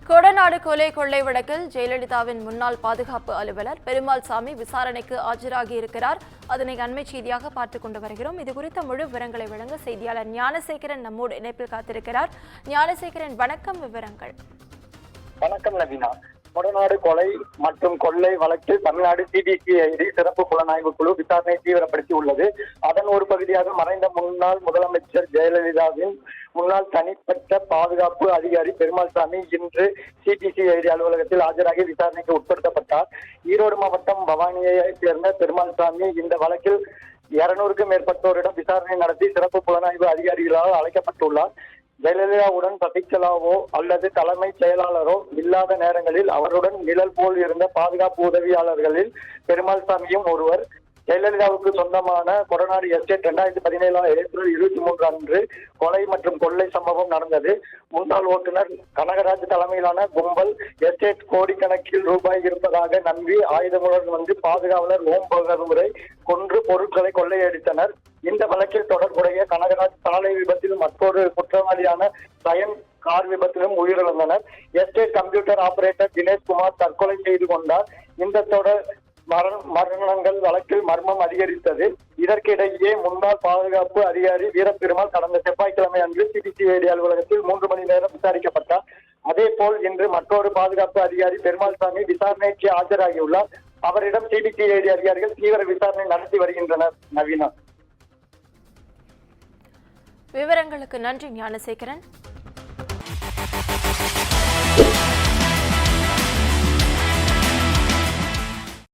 கொடநாடு கொள்ளை வழக்கில் ஜெயலலிதாவின் முன்னாள் பாதுகாப்பு அலுவலர் பெருமாள் சாமி விசாரணைக்கு ஆஜராகி இருக்கிறார். அதனை அண்மை செய்தியாக பார்த்துக் கொண்டு வருகிறோம். இது குறித்த முழு விவரங்களை வழங்க செய்தியாளர் ஞானசேகரன் நம்மோடு இணைப்பில் காத்திருக்கிறார். ஞானசேகரன், வணக்கம். விவரங்கள். வணக்கம் நவீனா. கொடநாடு கொலை மற்றும் கொள்ளை வழக்கில் தமிழ்நாடு சிபிசிஐடி சிறப்பு புலனாய்வு குழு விசாரணை தீவிரப்படுத்தி உள்ளது. அதன் ஒரு பகுதியாக மறைந்த முன்னாள் முதலமைச்சர் ஜெயலலிதாவின் முன்னாள் தனிப்பட்ட பாதுகாப்பு அதிகாரி பெருமாள் சாமி இன்று சிபிசிஐடி அலுவலகத்தில் ஆஜராகி விசாரணைக்கு உட்படுத்தப்பட்டார். ஈரோடு மாவட்டம் பவானியை சேர்ந்த பெருமாள் சாமி இந்த வழக்கில் 200க்கும் மேற்பட்டோரிடம் விசாரணை நடத்தி சிறப்பு புலனாய்வு அதிகாரிகளால் அழைக்கப்பட்டுள்ளார். ஜெயலலிதாவுடன் சசிகலாவோ அல்லது தலைமை செயலாளரோ இல்லாத நேரங்களில் அவருடன் நிழல் போல் இருந்த பாதுகாப்பு உதவியாளர்களில் பெருமாள் சாமியும் ஒருவர். ஜெயலலிதாவுக்கு சொந்தமான கொடநாடு எஸ்டேட் 2017 ஏப்ரல் 23 அன்று கொலை மற்றும் கொள்ளை சம்பவம் நடந்தது. முன்னாள் ஓட்டுநர் கனகராஜ் தலைமையிலான கும்பல் எஸ்டேட் கோடிக்கணக்கில் ரூபாய் இருப்பதாக நம்பி ஆயுதமுடன் வந்து பாதுகாவலர் ஓம் பகதூரை கொன்று பொருட்களை கொள்ளையடித்தனர். இந்த வழக்கில் தொடர்புடைய கனகராஜ் சாலை விபத்தில் மற்றொரு குற்றவாளியான சயன் கார் விபத்திலும் உயிரிழந்தனர். எஸ்டேட் கம்ப்யூட்டர் ஆபரேட்டர் தினேஷ்குமார் தற்கொலை செய்து கொண்டார். இந்த தொடர் மரணங்கள் வழக்கில் மர்மம் அதிகரித்தது. இதற்கிடையே முன்னாள் பாதுகாப்பு அதிகாரி வீரப்பெருமாள் கடந்த செவ்வாய்க்கிழமை அன்று சிபிசிஐடி அலுவலகத்தில் 3 மணி நேரம் விசாரிக்கப்பட்டார். அதே போல் இன்று மற்றொரு பாதுகாப்பு அதிகாரி பெருமாள் சாமி விசாரணைக்கு ஆஜராகியுள்ளார். அவரிடம் சிபிசிஐடி அதிகாரிகள் தீவிர விசாரணை நடத்தி வருகின்றனர். நவீனா, விவரங்களுக்கு நன்றி ஞானசேகரன்.